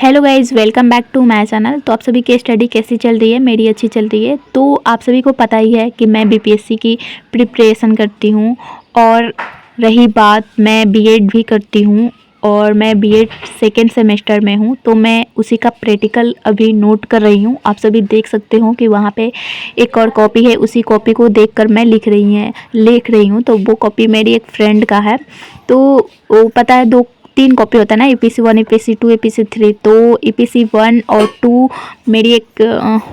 Hello guys, welcome back to my channel. तो आप सभी की स्टडी कैसी चल रही है? मेरी अच्छी चल रही है। तो आप सभी को पता ही है कि मैं बीपीएससी की प्रिपरेशन करती हूँ, और रही बात, मैं बीएड भी करती हूँ और मैं बीएड सेकेंड सेमेस्टर में हूँ। तो मैं उसी का प्रैक्टिकल अभी नोट कर रही हूँ। आप सभी देख सकते हो कि वहाँ पे एक और कॉपी है, उसी कॉपी को देखकर मैं लिख रही हूँ। तो वो कॉपी मेरी एक फ्रेंड का है। तो वो पता है, 3 कॉपी होता है ना, EPC 1, EPC 2, EPC 3। तो EPC 1 और 2 मेरी एक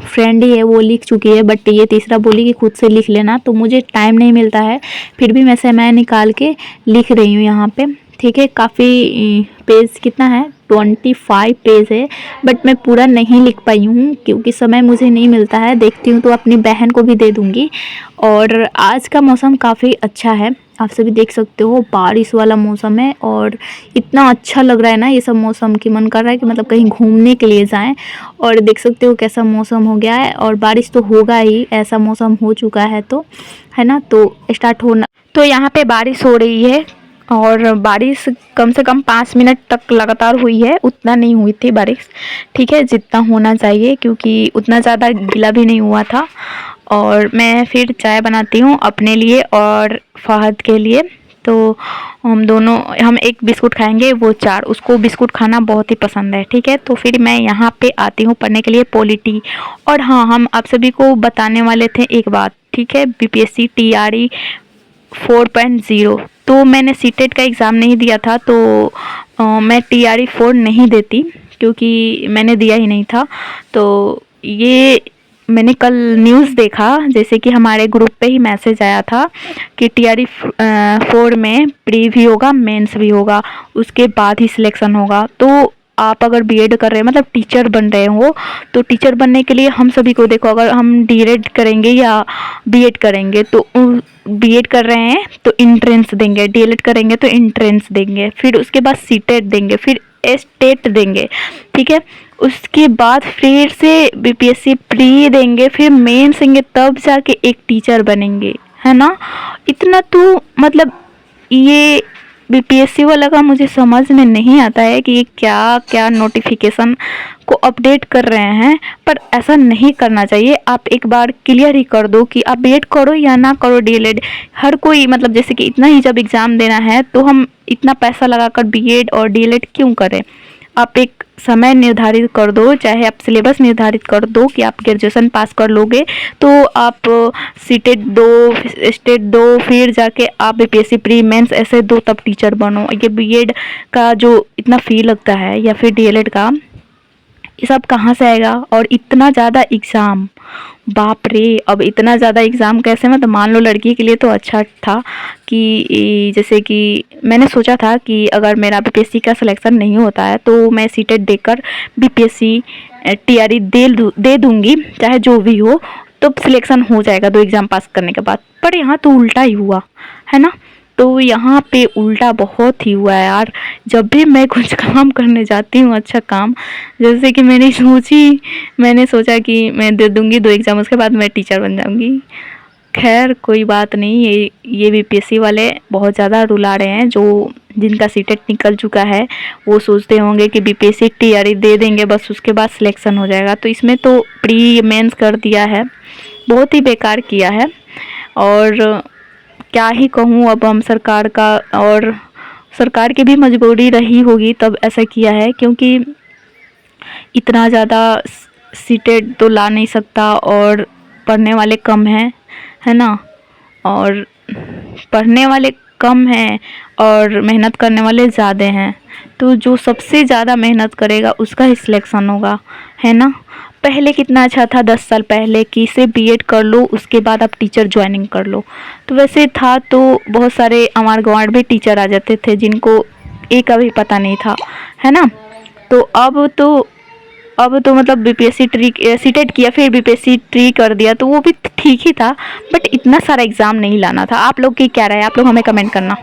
फ्रेंड ही है, वो लिख चुकी है, बट ये तीसरा बोली कि खुद से लिख लेना। तो मुझे टाइम नहीं मिलता है, फिर भी मैं समय निकाल के लिख रही हूँ यहाँ पे। ठीक है, काफ़ी पेज कितना है, 25 पेज है, बट मैं पूरा नहीं लिख पाई हूँ क्योंकि समय मुझे नहीं मिलता है। देखती हूँ तो अपनी बहन को भी दे दूँगी। और आज का मौसम काफ़ी अच्छा है, आप सभी देख सकते हो, बारिश वाला मौसम है और इतना अच्छा लग रहा है ना ये सब मौसम, की मन कर रहा है कि मतलब कहीं घूमने के लिए जाएं। और देख सकते हो कैसा मौसम हो गया है, और बारिश तो होगा ही, ऐसा मौसम हो चुका है तो, है ना। तो स्टार्ट होना, तो यहाँ पे बारिश हो रही है, और बारिश कम से कम 5 मिनट तक लगातार हुई है। उतना नहीं हुई थी बारिश, ठीक है, जितना होना चाहिए, क्योंकि उतना ज़्यादा गीला भी नहीं हुआ था। और मैं फिर चाय बनाती हूँ अपने लिए और फहद के लिए। तो हम एक बिस्कुट खाएंगे, वो 4, उसको बिस्कुट खाना बहुत ही पसंद है। ठीक है, तो फिर मैं यहाँ पे आती हूँ पढ़ने के लिए पॉलिटी। और हाँ, हम आप सभी को बताने वाले थे एक बात, ठीक है, बीपीएससी TRE 4.0। तो मैंने सीटेट का एग्ज़ाम नहीं दिया था, तो मैं TRE 4 नहीं देती, क्योंकि मैंने दिया ही नहीं था। तो ये मैंने कल न्यूज़ देखा, जैसे कि हमारे ग्रुप पे ही मैसेज आया था कि TRE 4 में प्री भी होगा, मेंस भी होगा, उसके बाद ही सिलेक्शन होगा। तो आप अगर बीएड कर रहे हैं, मतलब टीचर बन रहे हो, तो टीचर बनने के लिए हम सभी को, देखो, अगर हम डीएड करेंगे या बीएड करेंगे, तो बीएड कर रहे हैं तो इंट्रेंस देंगे, डीएलएड करेंगे तो इंट्रेंस देंगे, फिर उसके बाद सीटेट देंगे, फिर स्टेट देंगे, ठीक है। उसके बाद फिर से बीपीएससी प्री देंगे, फिर मेंस देंगे, तब जाके एक टीचर बनेंगे, है ना। इतना तो मतलब ये बीपीएससी वाला का मुझे समझ में नहीं आता है कि ये क्या क्या नोटिफिकेशन को अपडेट कर रहे हैं। पर ऐसा नहीं करना चाहिए। आप एक बार क्लियर ही कर दो कि आप बीएड करो या ना करो, डीएलएड। हर कोई, मतलब जैसे कि इतना ही जब एग्ज़ाम देना है तो हम इतना पैसा लगाकर बीएड और डीएलएड क्यों करें। आप एक समय निर्धारित कर दो, चाहे आप सिलेबस निर्धारित कर दो कि आप ग्रेजुएशन पास कर लोगे तो आप सीटेट दो, स्टेट दो, फिर जाके आप बीपीएससी प्री मेंस ऐसे दो, तब टीचर बनो। ये बीएड का जो इतना फ़ी लगता है या फिर डीएलएड का, ये सब कहाँ से आएगा? और इतना ज़्यादा एग्ज़ाम, बाप रे। अब इतना ज़्यादा एग्ज़ाम कैसे, मतलब मान लो लड़की के लिए तो अच्छा था कि जैसे कि मैंने सोचा था कि अगर मेरा बीपीएससी का सिलेक्शन नहीं होता है तो मैं सीटेट देकर बीपीएससी TRE दे दूँगी, चाहे जो भी हो, तो सिलेक्शन हो जाएगा 2 एग्ज़ाम पास करने के बाद। पर यहाँ तो उल्टा ही हुआ, है ना। तो यहाँ पे उल्टा बहुत ही हुआ है यार। जब भी मैं कुछ काम करने जाती हूँ, अच्छा काम, जैसे कि मैंने सोचा कि मैं दे दूँगी 2 एग्ज़ाम, उसके बाद मैं टीचर बन जाऊँगी। खैर कोई बात नहीं, ये बीपीएससी वाले बहुत ज़्यादा रुला रहे हैं। जो जिनका सीटेट निकल चुका है वो सोचते होंगे कि बीपीएससी TRE दे देंगे, बस उसके बाद सिलेक्शन हो जाएगा। तो इसमें तो प्री मेंस कर दिया है, बहुत ही बेकार किया है। और क्या ही कहूँ अब, हम सरकार का, और सरकार की भी मजबूरी रही होगी तब ऐसा किया है, क्योंकि इतना ज़्यादा सीटेट तो ला नहीं सकता, और पढ़ने वाले कम हैं, है ना। और पढ़ने वाले कम हैं और मेहनत करने वाले ज़्यादा हैं, तो जो सबसे ज़्यादा मेहनत करेगा उसका ही सिलेक्शन होगा, है ना। पहले कितना अच्छा था, 10 साल पहले, कि से बीएड कर लो उसके बाद आप टीचर ज्वाइनिंग कर लो। तो वैसे था तो बहुत सारे हमारे गाँव में टीचर आ जाते थे जिनको एक का भी पता नहीं था, है ना। तो अब तो मतलब बीपीएससी ट्री सीटेट किया, फिर बीपीएससी ट्री कर दिया, तो वो भी ठीक ही था, बट इतना सारा एग्ज़ाम नहीं लाना था। आप लोग की क्या राय है? आप लोग हमें कमेंट करना।